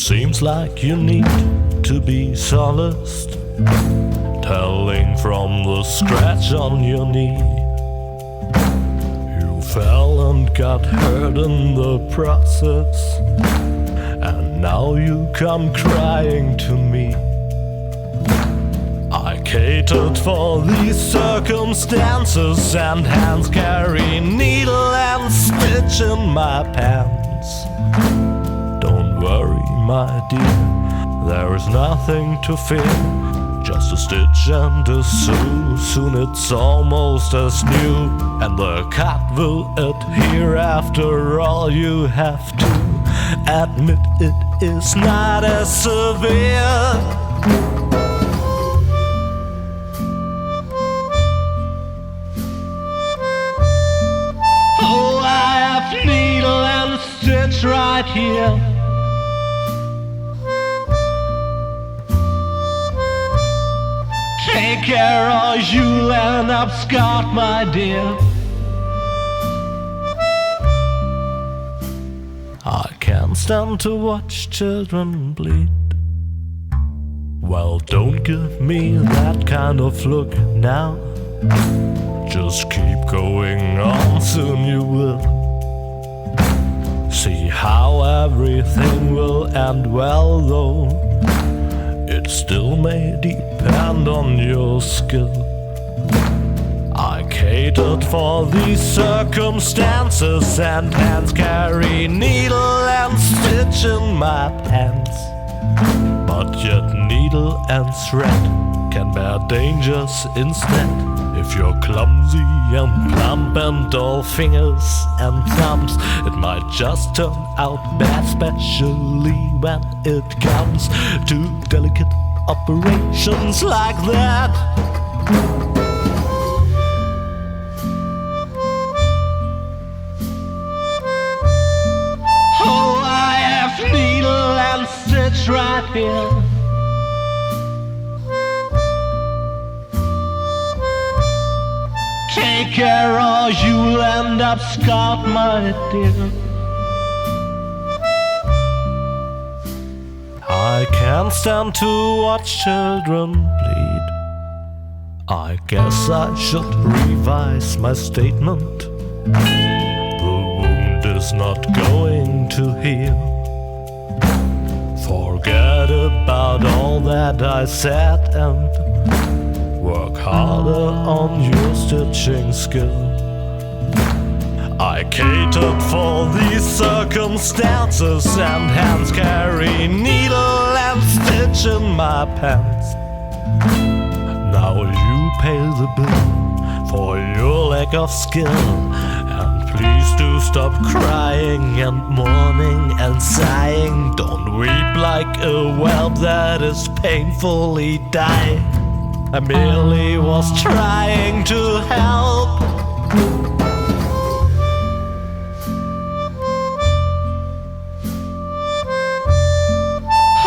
Seems like you need to be solaced, telling from the scratch on your knee. You fell and got hurt in the process, and now you come crying to me. I catered for these circumstances, and hands carry needle and stitch in my pants. Don't worry, my dear, there is nothing to fear. Just a stitch and a sew, soon it's almost as new, and the cut will adhere. After all, you have to admit it is not as severe. Needle and stitch right here. Take care or you'll end up scarred, my dear. I can't stand to watch children bleed. Well, don't give me that kind of look now. Just keep going on, soon you will see how everything will end well, though it still may depend on your skill. I catered for these circumstances, and hands carry needle and stitch in my pants. But yet needle and thread can bear dangers instead. If you're clumsy and plump and all fingers and thumbs, it might just turn out bad, especially when it comes to delicate operations like that. Oh, I have needle and stitch right here. Take care or you'll end up scarred, my dear. I can't stand to watch children bleed. I guess I should revise my statement. The wound is not going to heal. Forget about all that I said and work harder on your stitching skill. I catered for these circumstances, and hands carry needle and stitch in my pants. Now you pay the bill for your lack of skill, and please do stop crying and mourning and sighing. Don't weep like a whelp that is painfully dying. I merely was trying to help.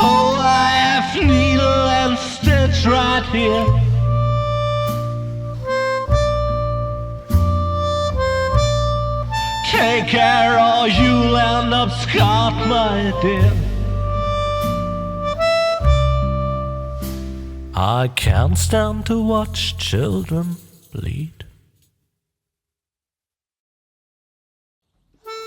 Oh, I have needle and stitch right here. Take care or you'll end up scarred, my dear. I can't stand to watch children bleed.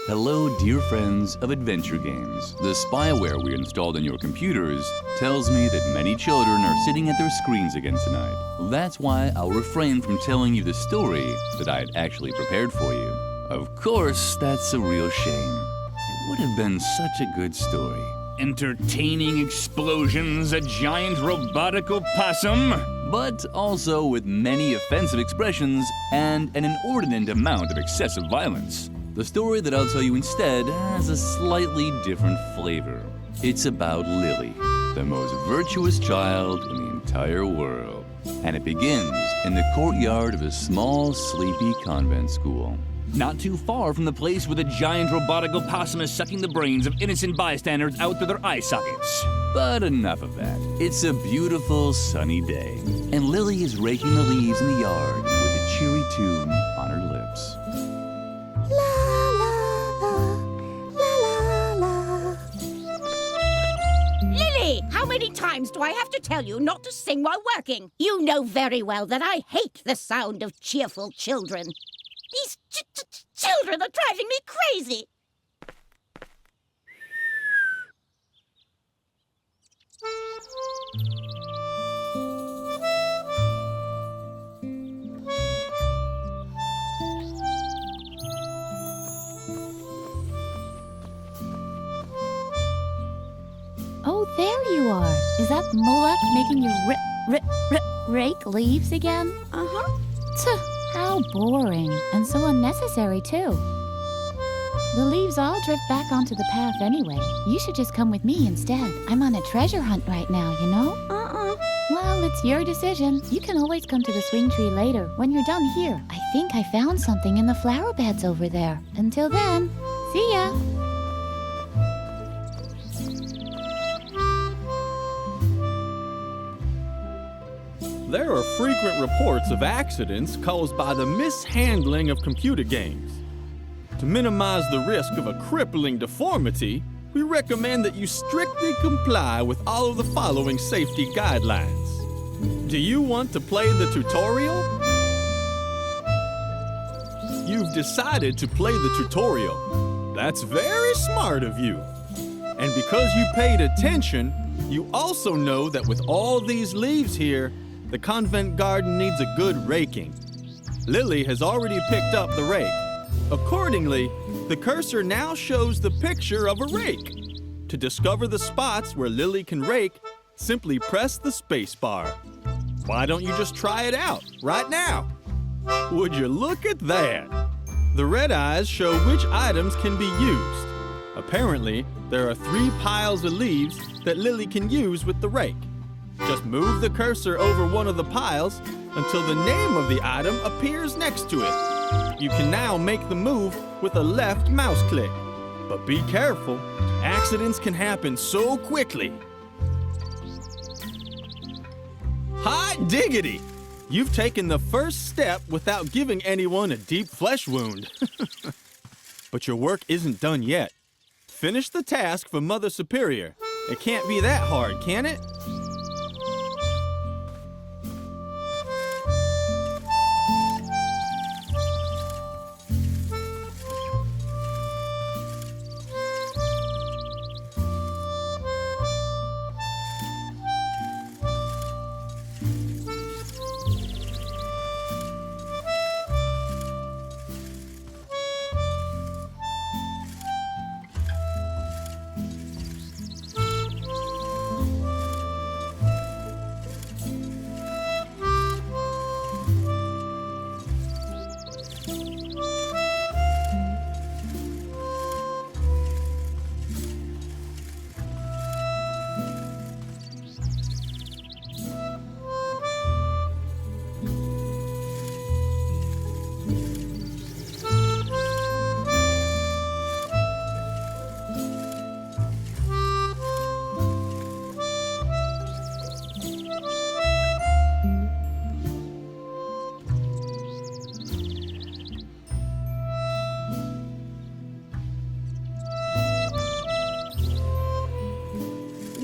Hello, dear friends of adventure games. The spyware we installed on your computers tells me that many children are sitting at their screens again tonight. That's why I'll refrain from telling you the story that I had actually prepared for you. Of course, that's a real shame. It would have been such a good story. Entertaining explosions, a giant robotic opossum, but also with many offensive expressions and an inordinate amount of excessive violence. The story that I'll tell you instead has a slightly different flavor. It's about Lily, the most virtuous child in the entire world. And it begins in the courtyard of a small, sleepy convent school. not too far from the place where the giant robotic opossum is sucking the brains of innocent bystanders out through their eye sockets. But enough of that. It's a beautiful sunny day, and Lily is raking the leaves in the yard with a cheery tune on her lips. many times do I have to tell you not to sing while working? You know very well that I hate the sound of cheerful children. These children are driving me crazy. Oh, there you are. Is that Moloch making you rake leaves again? Uh-huh. Tuh, how boring. And so unnecessary, too. The leaves all drift back onto the path anyway. You should just come with me instead. I'm on a treasure hunt right now, you know? Well, it's your decision. You can always come to the swing tree later, when you're done here. I think I found something in the flower beds over there. Until then, see ya! There are frequent reports of accidents caused by the mishandling of computer games. To minimize the risk of a crippling deformity, we recommend that you strictly comply with all of the following safety guidelines. Do you want to play the tutorial? You've decided to play the tutorial. That's very smart of you. And because you paid attention, you also know that with all these leaves here, the convent garden needs a good raking. Lily has already picked up the rake. Accordingly, the cursor now shows the picture of a rake. To discover the spots where Lily can rake, simply press the space bar. Why don't you just try it out right now? Would you look at that? The red eyes show which items can be used. Apparently, there are 3 piles of leaves that Lily can use with the rake. Just move the cursor over one of the piles until the name of the item appears next to it. You can now make the move with a left mouse click. But be careful, accidents can happen so quickly. Hot diggity! You've taken the first step without giving anyone a deep flesh wound. But your work isn't done yet. Finish the task for Mother Superior. It can't be that hard, can it?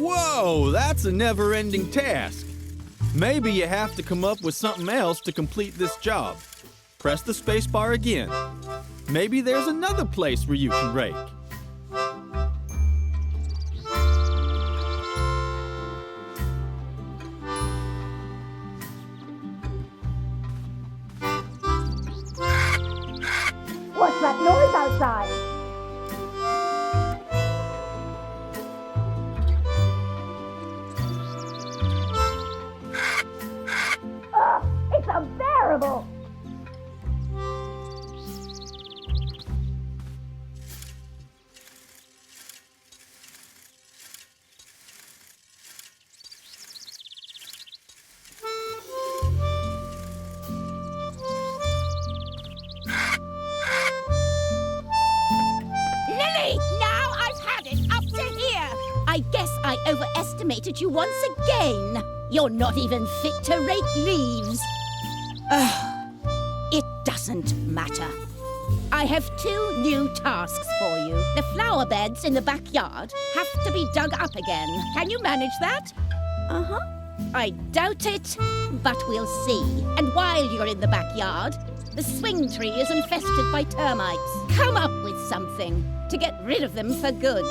Whoa, that's a never-ending task. Maybe you have to come up with something else to complete this job. Press the spacebar again. Maybe there's another place where you can rake. What's that noise outside? It's unbearable! Lily! Now I've had it up to here! I guess I overestimated you once again. You're not even fit to rake leaves. It doesn't matter. I have 2 new tasks for you. The flower beds in the backyard have to be dug up again. Can you manage that? Uh-huh. I doubt it, but we'll see. And while you're in the backyard, the swing tree is infested by termites. Come up with something to get rid of them for good.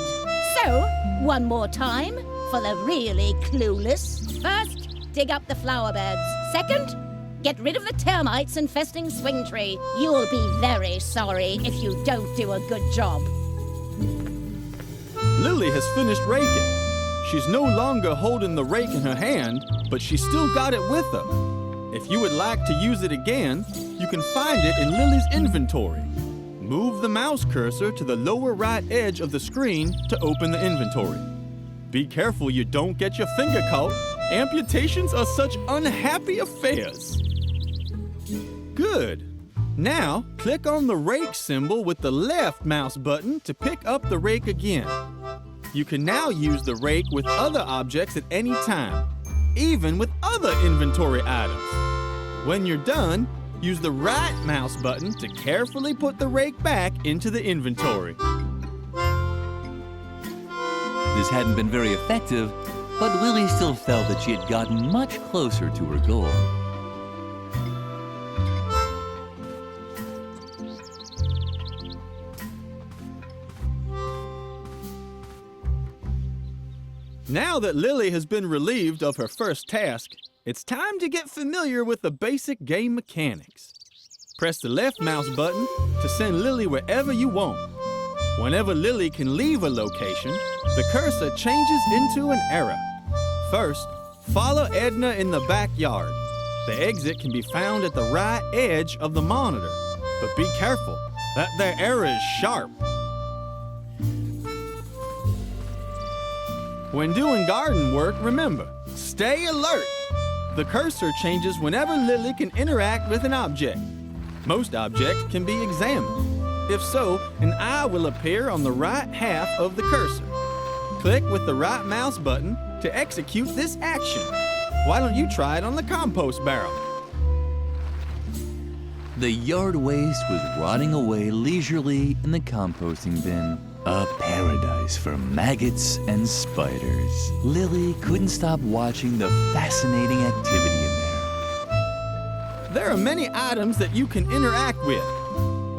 So, one more time for the really clueless. First, dig up the flower beds. Second, get rid of the termites infesting swing tree. You'll be very sorry if you don't do a good job. Lily has finished raking. She's no longer holding the rake in her hand, but she's still got it with her. If you would like to use it again, you can find it in Lily's inventory. Move the mouse cursor to the lower right edge of the screen to open the inventory. Be careful you don't get your finger caught. Amputations are such unhappy affairs. Good. Now, click on the rake symbol with the left mouse button to pick up the rake again. You can now use the rake with other objects at any time, even with other inventory items. When you're done, use the right mouse button to carefully put the rake back into the inventory. This hadn't been very effective, but Lily still felt that she had gotten much closer to her goal. Now that Lily has been relieved of her first task, it's time to get familiar with the basic game mechanics. Press the left mouse button to send Lily wherever you want. Whenever Lily can leave a location, the cursor changes into an arrow. First, follow Edna in the backyard. The exit can be found at the right edge of the monitor, but be careful, that there arrow is sharp. When doing garden work, remember, stay alert. The cursor changes whenever Lily can interact with an object. Most objects can be examined. If so, an eye will appear on the right half of the cursor. Click with the right mouse button to execute this action. Why don't you try it on the compost barrel? The yard waste was rotting away leisurely in the composting bin. A paradise for maggots and spiders. Lily couldn't stop watching the fascinating activity in there. There are many items that you can interact with.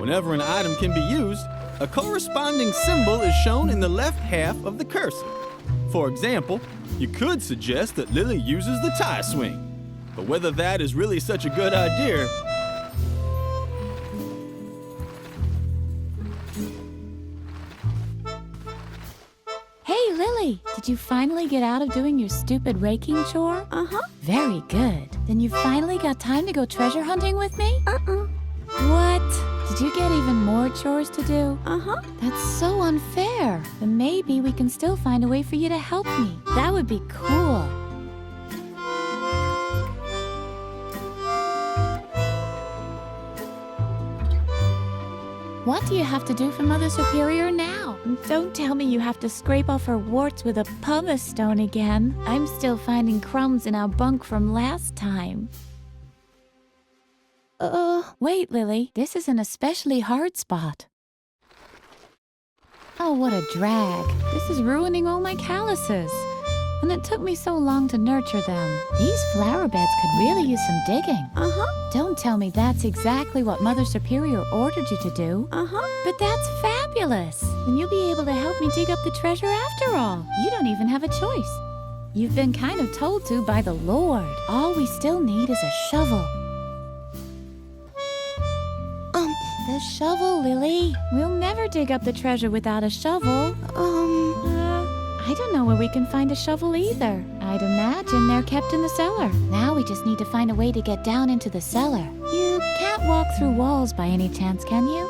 Whenever an item can be used, a corresponding symbol is shown in the left half of the cursor. For example, you could suggest that Lily uses the tie swing. But whether that is really such a good idea, Hey, Lily, did you finally get out of doing your stupid raking chore? Uh-huh. Very good. Then you finally got time to go treasure hunting with me? Uh-uh. What? Did you get even more chores to do? Uh-huh. That's so unfair. But maybe we can still find a way for you to help me. That would be cool. What do you have to do for Mother Superior now? Don't tell me you have to scrape off her warts with a pumice stone again. I'm still finding crumbs in our bunk from last time. Wait, Lily. This is an especially hard spot. Oh, what a drag. This is ruining all my calluses. And it took me so long to nurture them. These flower beds could really use some digging. Uh-huh. Don't tell me that's exactly what Mother Superior ordered you to do. Uh-huh. But that's fabulous. Then you'll be able to help me dig up the treasure after all. You don't even have a choice. You've been kind of told to by the Lord. All we still need is a shovel. The shovel, Lily. We'll never dig up the treasure without a shovel. I don't know where we can find a shovel either. I'd imagine they're kept in the cellar. Now we just need to find a way to get down into the cellar. You can't walk through walls by any chance, can you?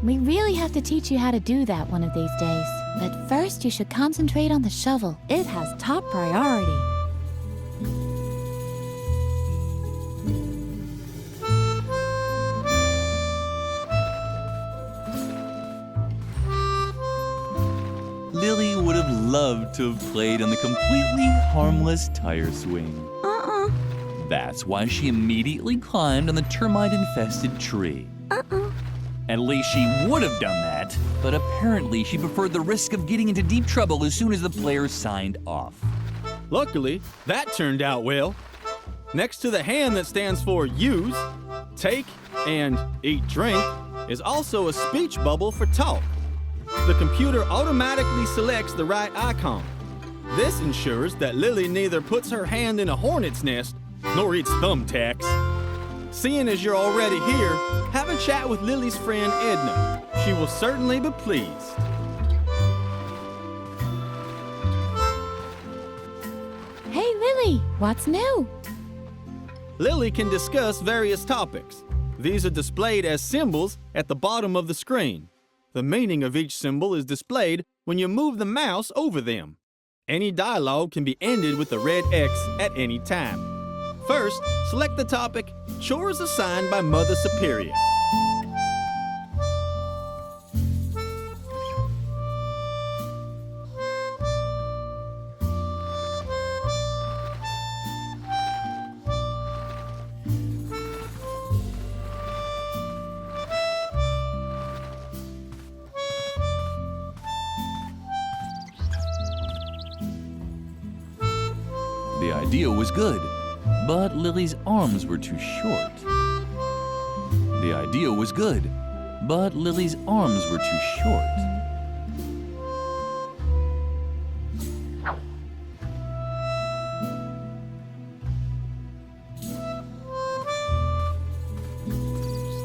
We really have to teach you how to do that one of these days. But first you should concentrate on the shovel. It has top priority. Lily would have loved to have played on the completely harmless tire swing. That's why she immediately climbed on the termite-infested tree. At least she would have done that, but apparently she preferred the risk of getting into deep trouble as soon as the players signed off. Luckily, that turned out well. Next to the hand that stands for use, take, and eat drink is also a speech bubble for talk. The computer automatically selects the right icon. This ensures that Lily neither puts her hand in a hornet's nest nor eats thumbtacks. Seeing as you're already here, have a chat with Lily's friend Edna. She will certainly be pleased. Hey, Lily, what's new? Lily can discuss various topics. These are displayed as symbols at the bottom of the screen. The meaning of each symbol is displayed when you move the mouse over them. Any dialogue can be ended with the red X at any time. First, select the topic, Chores Assigned by Mother Superior. The idea was good, but Lily's arms were too short. The idea was good, but Lily's arms were too short.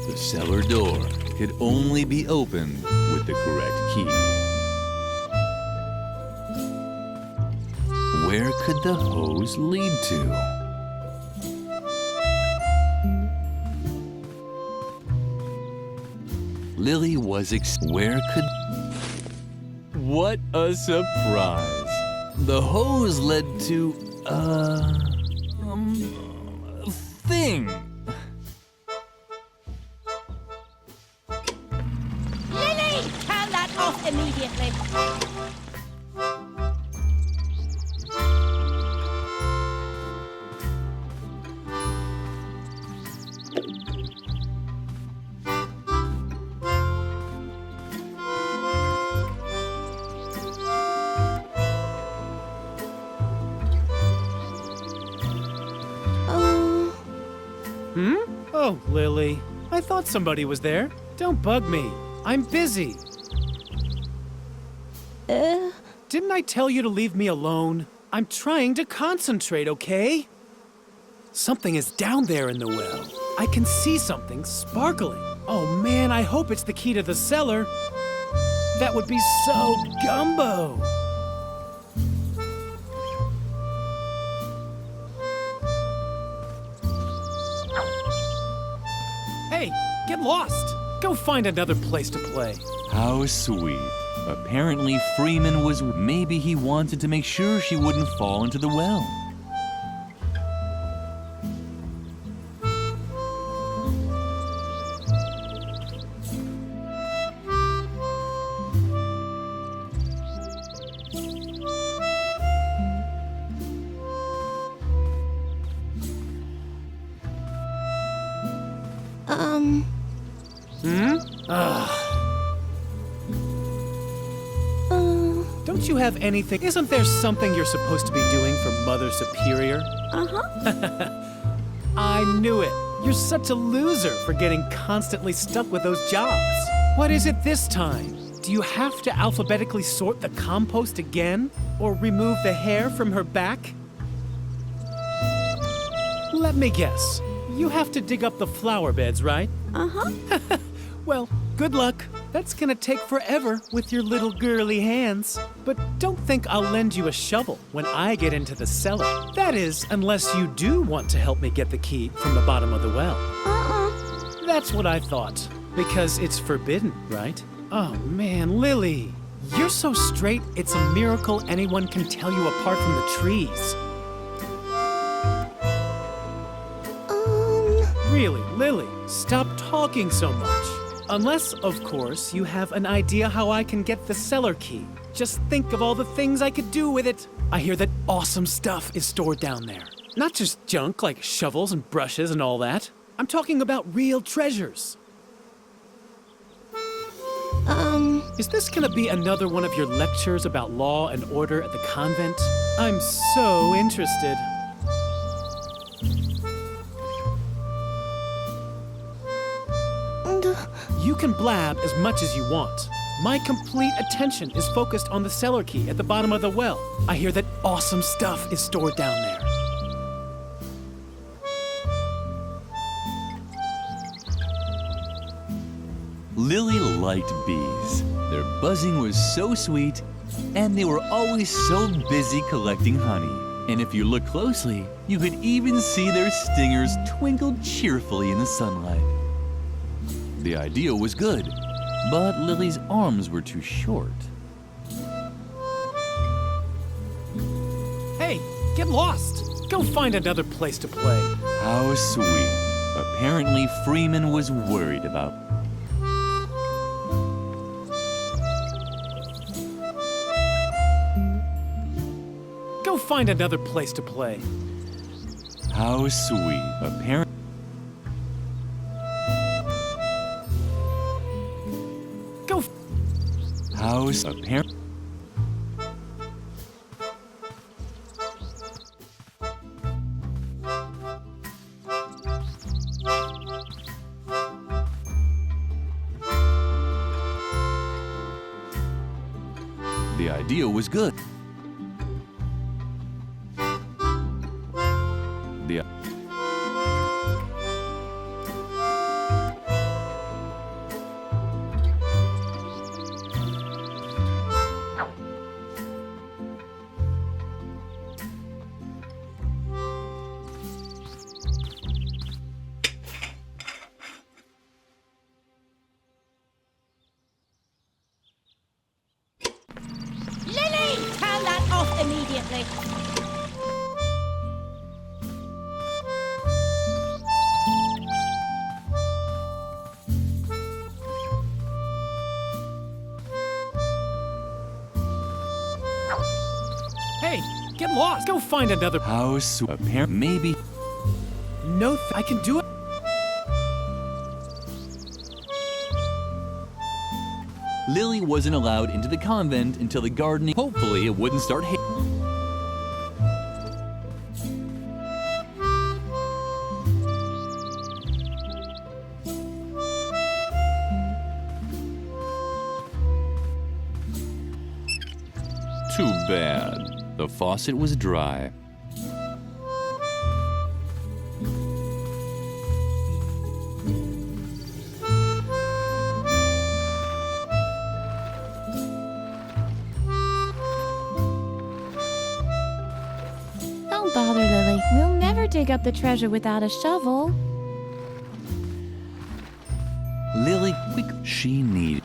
The cellar door could only be opened with the correct key. Where could the hose lead to? Lily was where could... What a surprise! The hose led to, a thing! Lily, turn that off immediately. Oh, Lily. I thought somebody was there. Don't bug me. I'm busy. Didn't I tell you to leave me alone? I'm trying to concentrate, okay? Something is down there in the well. I can see something sparkling. Oh man, I hope it's the key to the cellar. That would be so gumbo. Hey, get lost. Go find another place to play. How sweet. Apparently Freeman was... Maybe he wanted to make sure she wouldn't fall into the well. Don't you have anything? Isn't there something you're supposed to be doing for Mother Superior? I knew it. You're such a loser for getting constantly stuck with those jobs. What is it this time? Do you have to alphabetically sort the compost again? Or remove the hair from her back? Let me guess. You have to dig up the flower beds, right? Well, good luck. That's gonna take forever with your little girly hands. But don't think I'll lend you a shovel when I get into the cellar. That is, unless you do want to help me get the key from the bottom of the well. That's what I thought. Because it's forbidden, right? Oh man, Lily. You're so straight, it's a miracle anyone can tell you apart from the trees. Really, Lily, stop talking so much. Unless, of course, you have an idea how I can get the cellar key. Just think of all the things I could do with it. I hear that awesome stuff is stored down there. Not just junk like shovels and brushes and all that. I'm talking about real treasures. Is this gonna be another one of your lectures about law and order at the convent? I'm so interested. You can blab as much as you want. My complete attention is focused on the cellar key at the bottom of the well. I hear that awesome stuff is stored down there. Lily liked bees. Their buzzing was so sweet, and they were always so busy collecting honey. And if you look closely, you could even see their stingers twinkle cheerfully in the sunlight. The idea was good, but Lily's arms were too short. Hey, get lost! Go find another place to play. How sweet. Apparently, Freeman was worried about. Go find another place to play. How sweet. Apparently. House apparent. The idea was good. Lily, turn that off immediately. Hey, get lost! Go find another. House apparent. Maybe. No, I can do it. Lily wasn't allowed into the convent until the gardening. Hopefully, it wouldn't start. Too bad. The faucet was dry. Don't bother, Lily. We'll never dig up the treasure without a shovel. Lily, quick, she needed.